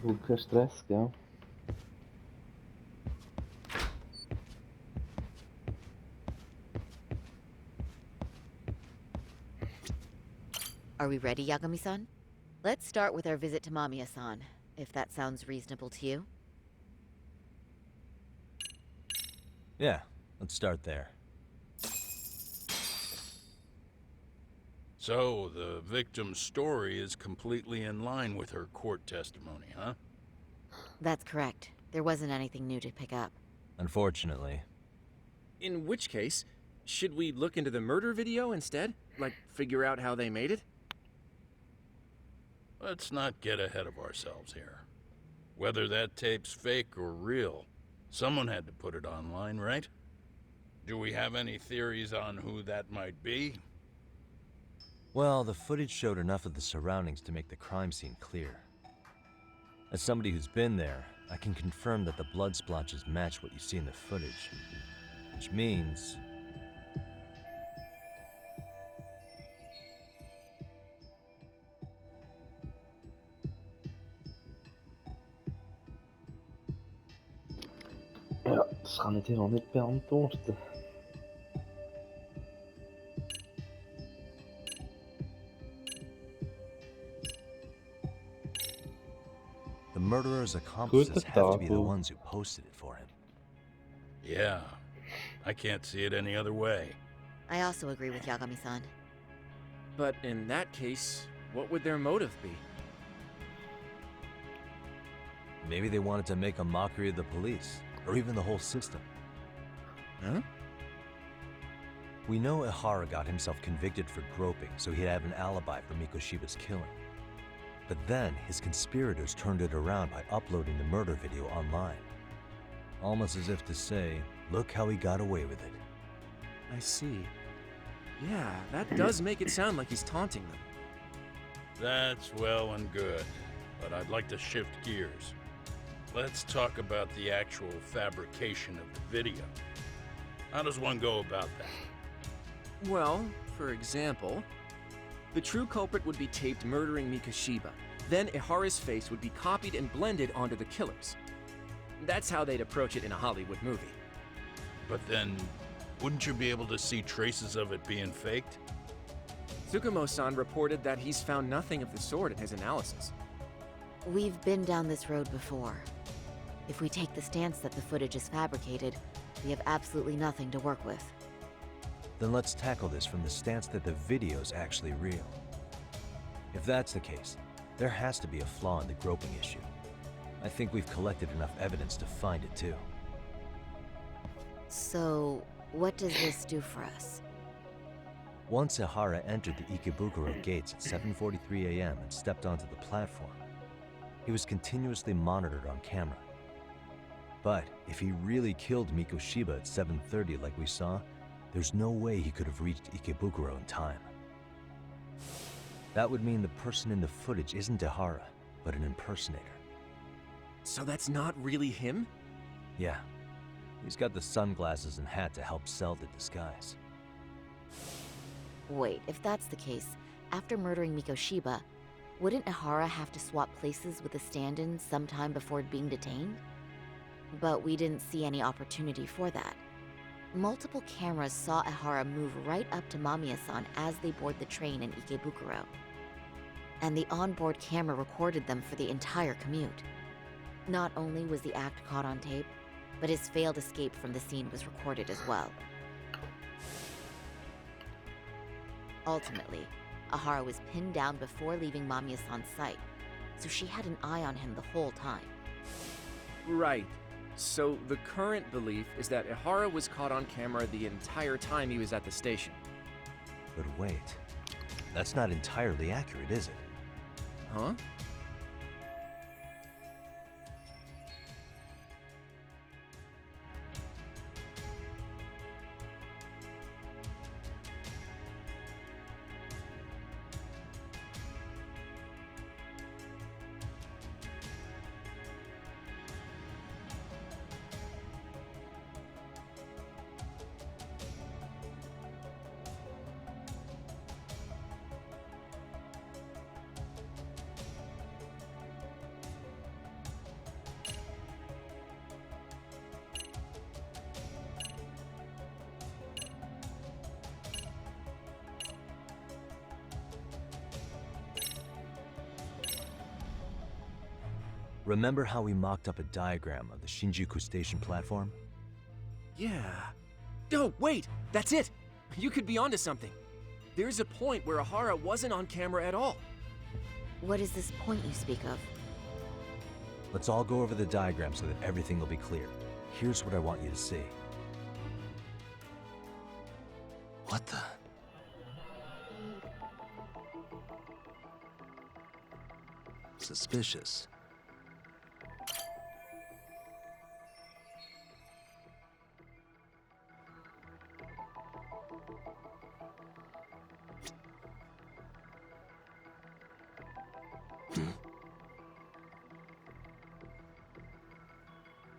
Kein Stress, gell? Are we ready, Yagami-san? Let's start with our visit to Mamiya-san, if that sounds reasonable to you. Yeah, let's start there. So, the victim's story is completely in line with her court testimony, huh? That's correct. There wasn't anything new to pick up. Unfortunately. In which case, should we look into the murder video instead? Like, figure out how they made it? Let's not get ahead of ourselves here. Whether that tape's fake or real, someone had to put it online, right? Do we have any theories on who that might be? Well, the footage showed enough of the surroundings to make the crime scene clear. As somebody who's been there, I can confirm that the blood splotches match what you see in the footage. Which means... Ja, das kann ich dir noch nicht beantworten. the murderer's accomplices Guten have to be Tag, the Boo. ones who posted it for him. Yeah, I can't see it any other way. I also agree with Yagami-san. But in that case, what would their motive be? Maybe they wanted to make a mockery of the police, or even the whole system. Huh? We know Ihara got himself convicted for groping, so he'd have an alibi for Mikoshiba's killing. But then, his conspirators turned it around by uploading the murder video online. Almost as if to say, look how he got away with it. I see. Yeah, that does make it sound like he's taunting them. That's well and good, but I'd like to shift gears. Let's talk about the actual fabrication of the video. How does one go about that? Well, for example, the true culprit would be taped murdering Mikoshiba. Then Ihara's face would be copied and blended onto the killers. That's how they'd approach it in a Hollywood movie. But then, wouldn't you be able to see traces of it being faked? Tsukumo-san reported that he's found nothing of the sort in his analysis. We've been down this road before. If we take the stance that the footage is fabricated, we have absolutely nothing to work with. Then let's tackle this from the stance that the video's actually real. If that's the case, there has to be a flaw in the groping issue. I think we've collected enough evidence to find it too. So, what does this do for us? Once Ihara entered the Ikebukuro gates at 7:43 a.m. and stepped onto the platform, he was continuously monitored on camera. But if he really killed Mikoshiba at 7:30 like we saw, there's no way he could have reached Ikebukuro in time. That would mean the person in the footage isn't Ihara, but an impersonator. So that's not really him? Yeah, he's got the sunglasses and hat to help sell the disguise. Wait, if that's the case, after murdering Mikoshiba, wouldn't Ihara have to swap places with the stand-in sometime before being detained? But we didn't see any opportunity for that. Multiple cameras saw Ihara move right up to Mamiya-san as they board the train in Ikebukuro. And the onboard camera recorded them for the entire commute. Not only was the act caught on tape, but his failed escape from the scene was recorded as well. Ultimately, Ihara was pinned down before leaving Mamiya-san's sight, so she had an eye on him the whole time. Right. So the current belief is that Ihara was caught on camera the entire time he was at the station. But wait, that's not entirely accurate, is it? Huh? Remember how we mocked up a diagram of the Shinjuku station platform? Yeah. Oh, wait! That's it! You could be onto something. There's a point where Ahara wasn't on camera at all. What is this point you speak of? Let's all go over the diagram so that everything will be clear. Here's what I want you to see. What the? Suspicious.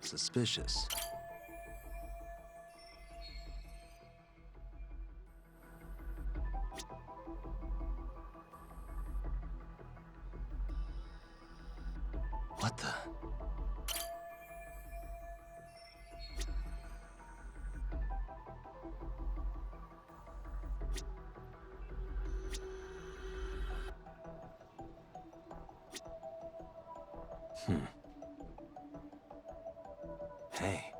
Suspicious. What the? Hey.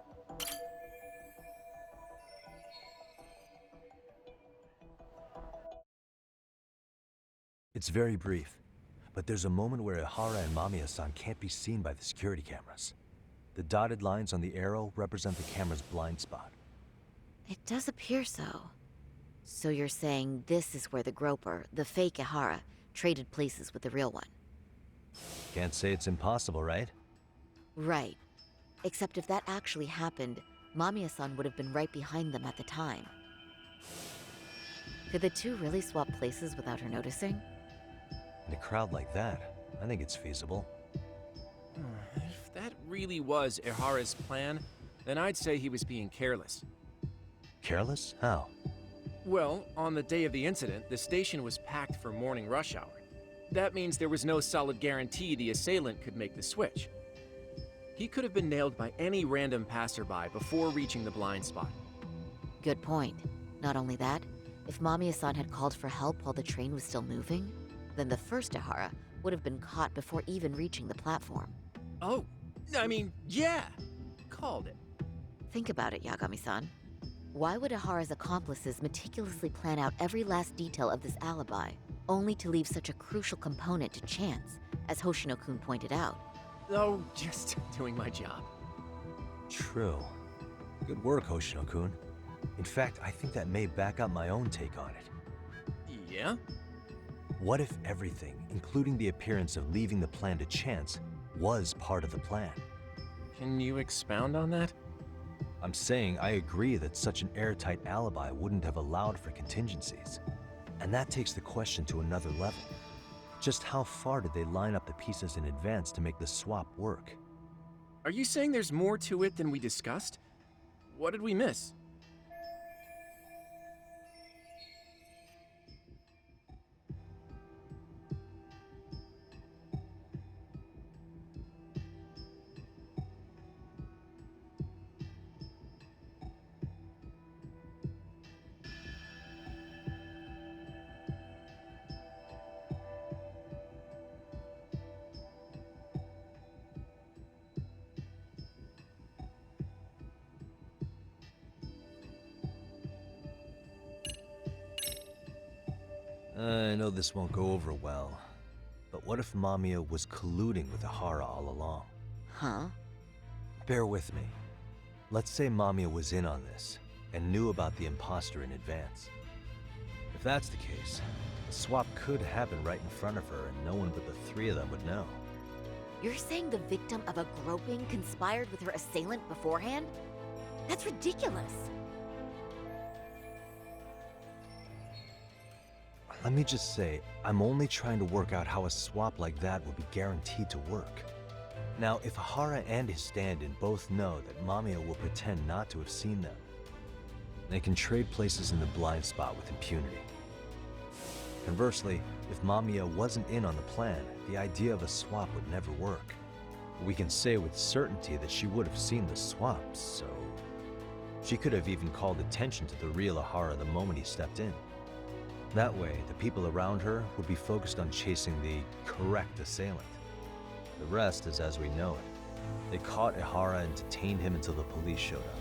It's very brief, but there's a moment where Ihara and Mamiya-san can't be seen by the security cameras. The dotted lines on the arrow represent the camera's blind spot. It does appear so. So you're saying this is where the groper, the fake Ihara, traded places with the real one? Can't say it's impossible, right? Right. Except if that actually happened, Mamiya-san would have been right behind them at the time. Could the two really swap places without her noticing? In a crowd like that, I think it's feasible. If that really was Ihara's plan, then I'd say he was being careless. Careless? How? Well, on the day of the incident, the station was packed for morning rush hour. That means there was no solid guarantee the assailant could make the switch. He could have been nailed by any random passerby before reaching the blind spot. Good point. Not only that, if Mamiya-san had called for help while the train was still moving, then the first Ihara would have been caught before even reaching the platform. Oh, I mean, yeah! Called it. Think about it, Yagami-san. Why would Ihara's accomplices meticulously plan out every last detail of this alibi, only to leave such a crucial component to chance, as Hoshino-kun pointed out? Oh, just doing my job. True. Good work, Hoshino-kun. In fact, I think that may back up my own take on it. Yeah? What if everything, including the appearance of leaving the plan to chance, was part of the plan? Can you expound on that? I'm saying I agree that such an airtight alibi wouldn't have allowed for contingencies. And that takes the question to another level. Just how far did they line up the pieces in advance to make the swap work? Are you saying there's more to it than we discussed? What did we miss? I know this won't go over well, but what if Mamiya was colluding with Ihara all along? Huh? Bear with me. Let's say Mamiya was in on this, and knew about the imposter in advance. If that's the case, the swap could happen right in front of her and no one but the three of them would know. You're saying the victim of a groping conspired with her assailant beforehand? That's ridiculous! Let me just say, I'm only trying to work out how a swap like that would be guaranteed to work. Now, if Ihara and his stand-in both know that Mamiya will pretend not to have seen them, they can trade places in the blind spot with impunity. Conversely, if Mamiya wasn't in on the plan, the idea of a swap would never work. We can say with certainty that she would have seen the swap, so... she could have even called attention to the real Ihara the moment he stepped in. That way, the people around her would be focused on chasing the correct assailant. The rest is as we know it. They caught Ihara and detained him until the police showed up.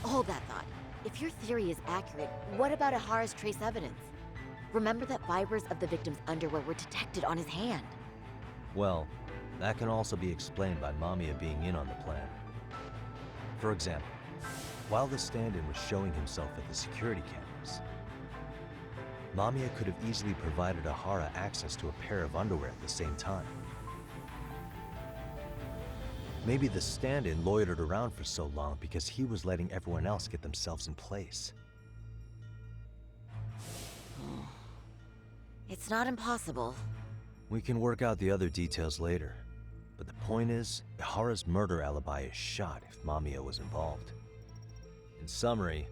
Hold that thought. If your theory is accurate, what about Ihara's trace evidence? Remember that fibers of the victim's underwear were detected on his hand. Well, that can also be explained by Mamiya being in on the plan. For example, while the stand-in was showing himself at the security cameras, Mamiya could have easily provided Ihara access to a pair of underwear at the same time. Maybe the stand-in loitered around for so long because he was letting everyone else get themselves in place. It's not impossible. We can work out the other details later, but the point is, Ihara's murder alibi is shot if Mamiya was involved. In summary,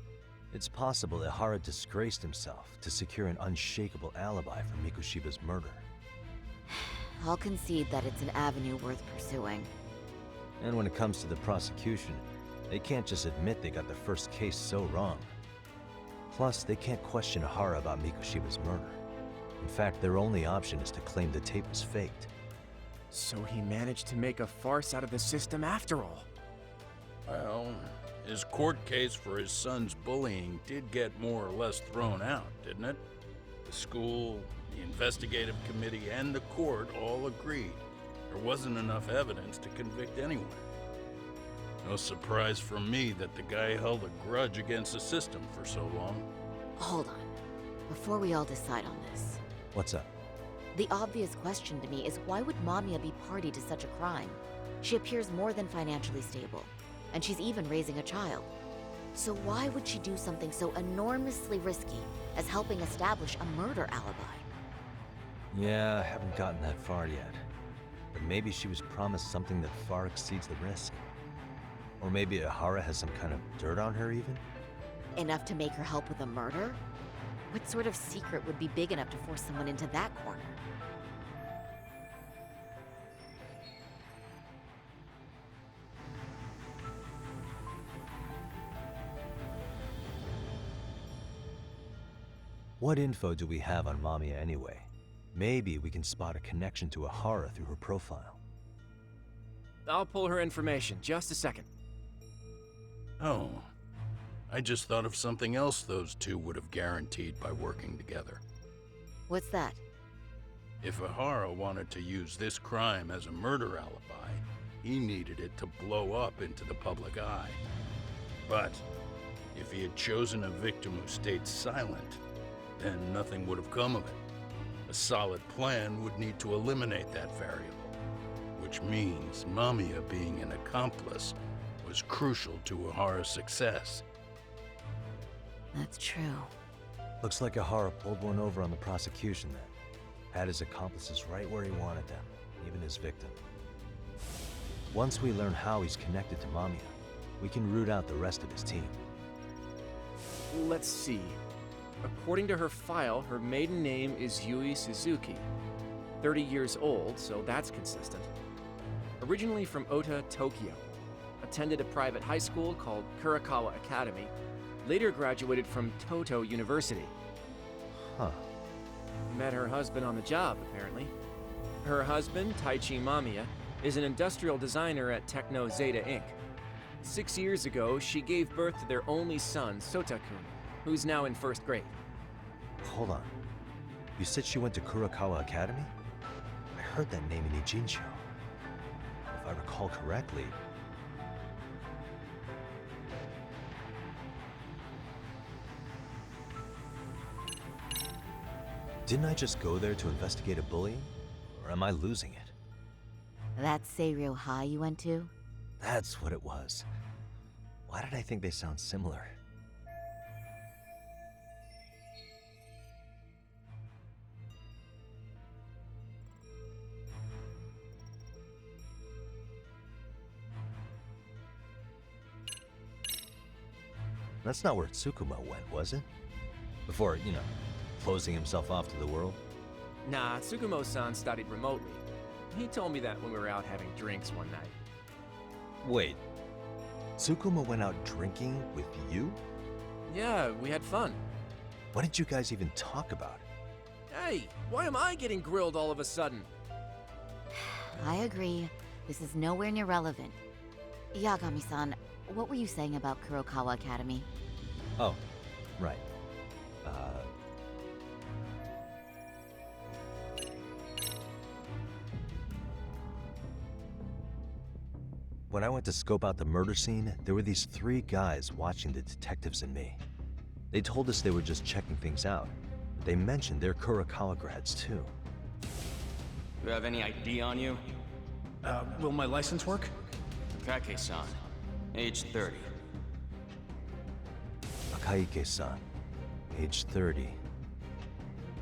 it's possible Ihara disgraced himself to secure an unshakable alibi for Mikoshiba's murder. I'll concede that it's an avenue worth pursuing. And when it comes to the prosecution, they can't just admit they got the first case so wrong. Plus, they can't question Ihara about Mikoshiba's murder. In fact, their only option is to claim the tape was faked. So he managed to make a farce out of the system after all. Well, his court case for his son's bullying did get more or less thrown out, didn't it? The school, the investigative committee, and the court all agreed there wasn't enough evidence to convict anyone. No surprise for me that the guy held a grudge against the system for so long. Hold on. Before we all decide on this, What's up? the obvious question to me is why would Mamiya be party to such a crime? She appears more than financially stable, and she's even raising a child. So why would she do something so enormously risky as helping establish a murder alibi? Yeah, I haven't gotten that far yet. But maybe she was promised something that far exceeds the risk. Or maybe Ihara has some kind of dirt on her even? Enough to make her help with a murder? What sort of secret would be big enough to force someone into that corner? What info do we have on Mamiya anyway? Maybe we can spot a connection to Ihara through her profile. I'll pull her information. Just a second. Oh, I just thought of something else those two would have guaranteed by working together. What's that? If Ihara wanted to use this crime as a murder alibi, he needed it to blow up into the public eye. But if he had chosen a victim who stayed silent, then nothing would have come of it. A solid plan would need to eliminate that variable, which means Mamiya being an accomplice was crucial to Ihara's success. That's true. Looks like Ihara pulled one over on the prosecution then. Had his accomplices right where he wanted them, even his victim. Once we learn how he's connected to Mamiya, we can root out the rest of his team. Let's see. According to her file, her maiden name is Yui Suzuki. 30 years old, so that's consistent. Originally from Ota, Tokyo. Attended a private high school called Kurakawa Academy. Later graduated from Toto University. Huh. Met her husband on the job, apparently. Her husband, Taichi Mamiya, is an industrial designer at Techno Zeta Inc. 6 years ago, she gave birth to their only son, Sotakun, who's now in first grade. Hold on. You said she went to Kurakawa Academy? I heard that name in Ijincho. If I recall correctly... Didn't I just go there to investigate a bullying? Or am I losing it? That Seiryo High you went to? That's what it was. Why did I think they sound similar? That's not where Tsukumo went, was it? Before, closing himself off to the world? Nah, Tsukumo-san studied remotely. He told me that when we were out having drinks one night. Wait, Tsukumo went out drinking with you? Yeah, we had fun. What did you guys even talk about? Hey, why am I getting grilled all of a sudden? I agree. This is nowhere near relevant. Yagami-san, what were you saying about Kurokawa Academy? Oh, right. When I went to scope out the murder scene, there were these 3 guys watching the detectives and me. They told us they were just checking things out. They mentioned they're Kurokawa grads too. You have any ID on you? Will my license work? Kake-san, age 30. Akaike-san, age 30.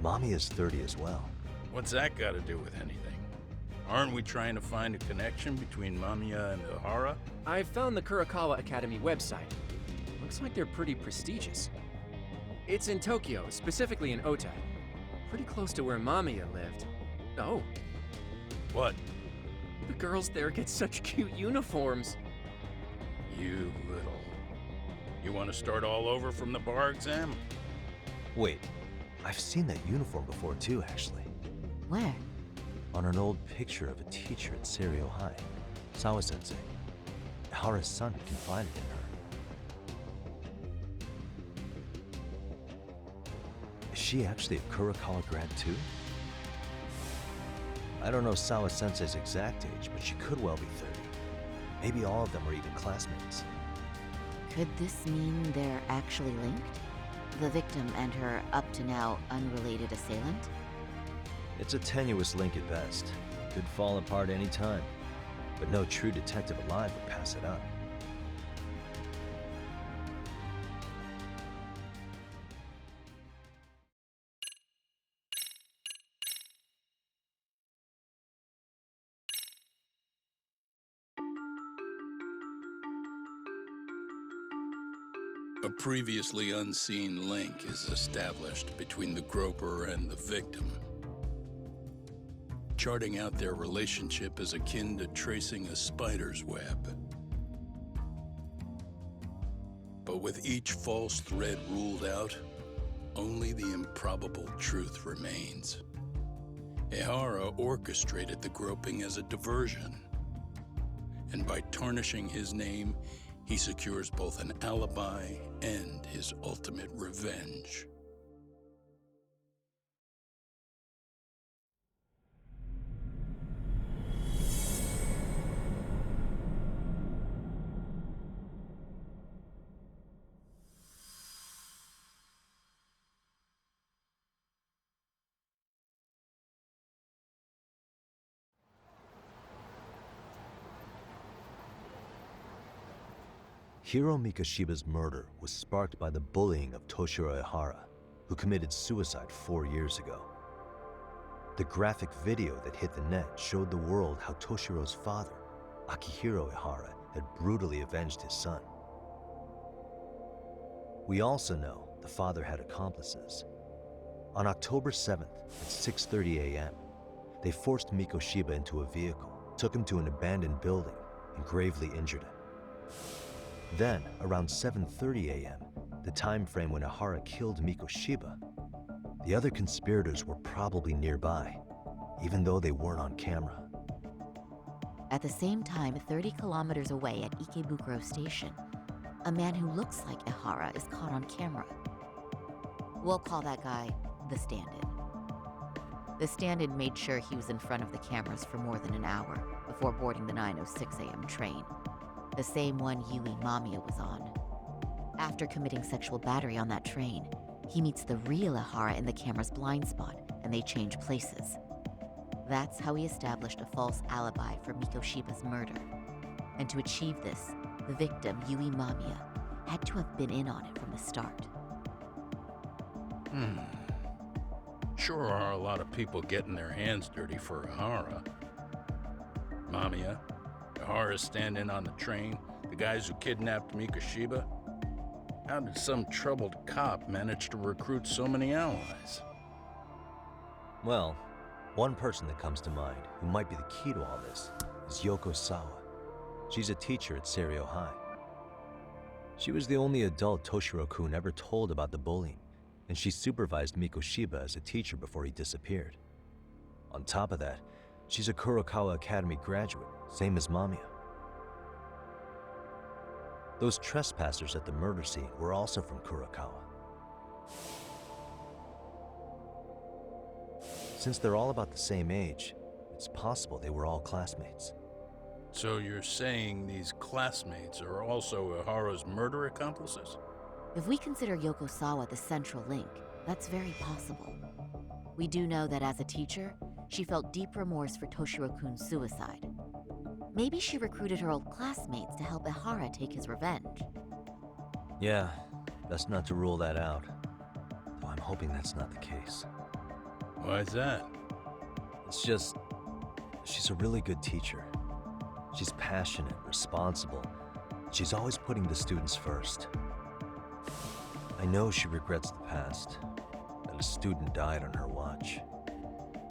Mommy is 30 as well. What's that got to do with anything? Aren't we trying to find a connection between Mamiya and Ihara? I found the Kurokawa Academy website. Looks like they're pretty prestigious. It's in Tokyo, specifically in Ota. Pretty close to where Mamiya lived. Oh, What? the girls there get such cute uniforms. You little. You want to start all over from the bar exam? Wait, I've seen that uniform before too, actually. Where? On an old picture of a teacher at Seiryo High, Sawa-sensei. Ihara's son confided in her. Is she actually a Kurokawa grad too? I don't know Sawa-sensei's exact age, but she could well be 30. Maybe all of them are even classmates. Could this mean they're actually linked? The victim and her up-to-now unrelated assailant? It's a tenuous link at best. Could fall apart any time. But no true detective alive would pass it up. A previously unseen link is established between the groper and the victim. Charting out their relationship is akin to tracing a spider's web. But with each false thread ruled out, only the improbable truth remains. Ihara orchestrated the groping as a diversion, and by tarnishing his name, he secures both an alibi and his ultimate revenge. Hiro Mikoshiba's murder was sparked by the bullying of Toshiro Ihara, who committed suicide 4 years ago. The graphic video that hit the net showed the world how Toshiro's father, Akihiro Ihara, had brutally avenged his son. We also know the father had accomplices. On October 7th at 6:30 a.m., they forced Mikoshiba into a vehicle, took him to an abandoned building, and gravely injured him. Then, around 7:30 a.m., the time frame when Ihara killed Mikoshiba, the other conspirators were probably nearby, even though they weren't on camera. At the same time, 30 kilometers away at Ikebukuro Station, a man who looks like Ihara is caught on camera. We'll call that guy the stand-in. The stand-in made sure he was in front of the cameras for more than an hour before boarding the 9:06 a.m. train, the same one Yui Mamiya was on. After committing sexual battery on that train, he meets the real Ihara in the camera's blind spot, and they change places. That's how he established a false alibi for Mikoshiba's murder. And to achieve this, the victim, Yui Mamiya, had to have been in on it from the start. Sure are a lot of people getting their hands dirty for Ihara. Mamiya, Ihara stand-in on the train, the guys who kidnapped Mikoshiba. How did some troubled cop manage to recruit so many allies? Well, one person that comes to mind who might be the key to all this is Yoko Sawa. She's a teacher at Seiryo High. She was the only adult Toshiro-kun ever told about the bullying, and she supervised Mikoshiba as a teacher before he disappeared. On top of that, She's a Kurokawa Academy graduate, same as Mamiya. Those trespassers at the murder scene were also from Kurokawa. Since they're all about the same age, it's possible they were all classmates. So you're saying these classmates are also Ihara's murder accomplices? If we consider Yokosawa the central link, that's very possible. We do know that as a teacher, she felt deep remorse for Toshiro-kun's suicide. Maybe she recruited her old classmates to help Ihara take his revenge. Yeah, best not to rule that out. Though I'm hoping that's not the case. Why's that? It's just, she's a really good teacher. She's passionate, responsible. She's always putting the students first. I know she regrets the past, that a student died on her watch.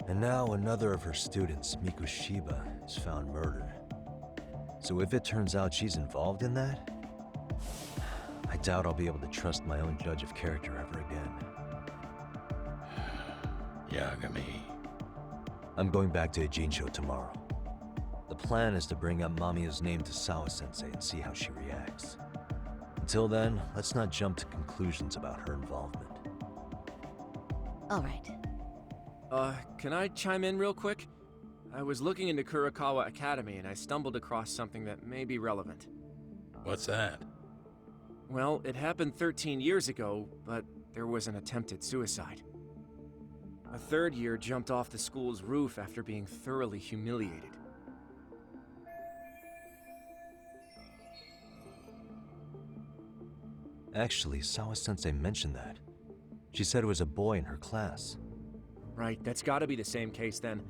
And now another of her students, Mikushiba, is found murdered. So if it turns out she's involved in that, I doubt I'll be able to trust my own judge of character ever again. Yagami. I'm going back to Ijincho tomorrow. The plan is to bring up Mamiya's name to Sawa-sensei and see how she reacts. Until then, let's not jump to conclusions about her involvement. All right. Can I chime in real quick? I was looking into Kurokawa Academy and I stumbled across something that may be relevant. What's that? Well, it happened 13 years ago, but there was an attempted suicide. A third year jumped off the school's roof after being thoroughly humiliated. Actually, Sawa-sensei mentioned that. She said it was a boy in her class. Right, that's gotta be the same case then.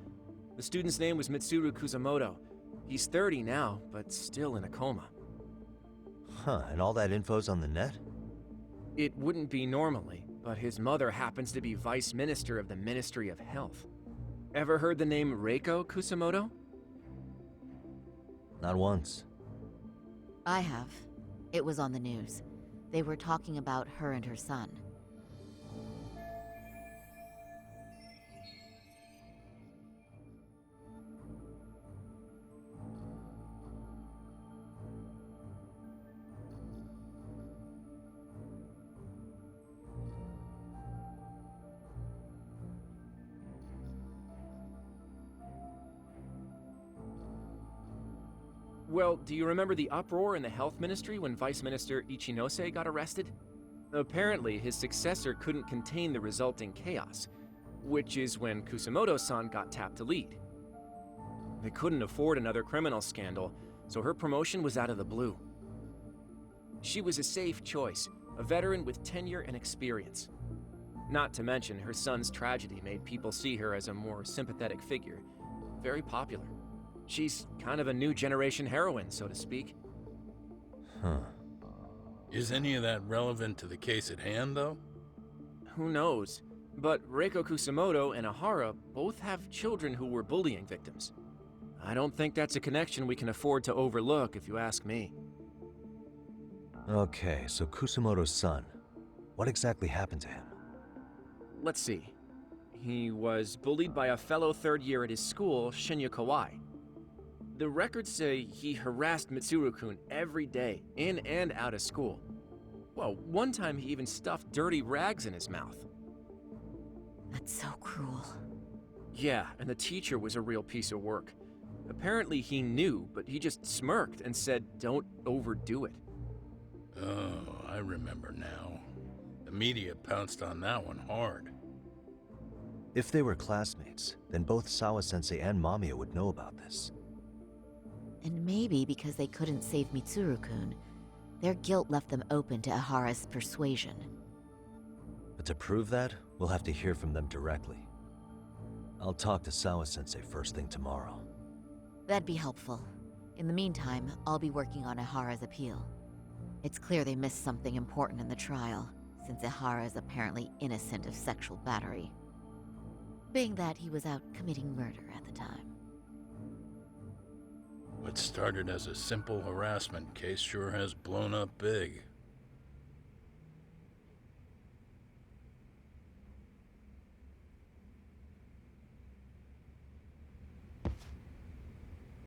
The student's name was Mitsuru Kusamoto. He's 30 now, but still in a coma. Huh, and all that info's on the net? It wouldn't be normally, but his mother happens to be Vice Minister of the Ministry of Health. Ever heard the name Reiko Kusamoto? Not once. I have. It was on the news. They were talking about her and her son. Well, do you remember the uproar in the health ministry when Vice Minister Ichinose got arrested? Apparently, his successor couldn't contain the resulting chaos, which is when Kusamoto-san got tapped to lead. They couldn't afford another criminal scandal, so her promotion was out of the blue. She was a safe choice, a veteran with tenure and experience. Not to mention, her son's tragedy made people see her as a more sympathetic figure, very popular. She's kind of a new generation heroine, so to speak. Huh. Is any of that relevant to the case at hand, though? Who knows? But Reiko Kusamoto and Ihara both have children who were bullying victims. I don't think that's a connection we can afford to overlook, if you ask me. Okay, so Kusamoto's son. What exactly happened to him? Let's see. He was bullied by a fellow third year at his school, Shinya Kawai. The records say he harassed Mitsuru-kun every day, in and out of school. Well, one time he even stuffed dirty rags in his mouth. That's so cruel. Yeah, and the teacher was a real piece of work. Apparently he knew, but he just smirked and said, "Don't overdo it." Oh, I remember now. The media pounced on that one hard. If they were classmates, then both Sawa-sensei and Mamiya would know about this. And maybe because they couldn't save Mitsuru-kun, their guilt left them open to Ihara's persuasion. But to prove that, we'll have to hear from them directly. I'll talk to Sawa-sensei first thing tomorrow. That'd be helpful. In the meantime, I'll be working on Ihara's appeal. It's clear they missed something important in the trial, since Ihara is apparently innocent of sexual battery. Being that he was out committing murder at the time. What started as a simple harassment case sure has blown up big.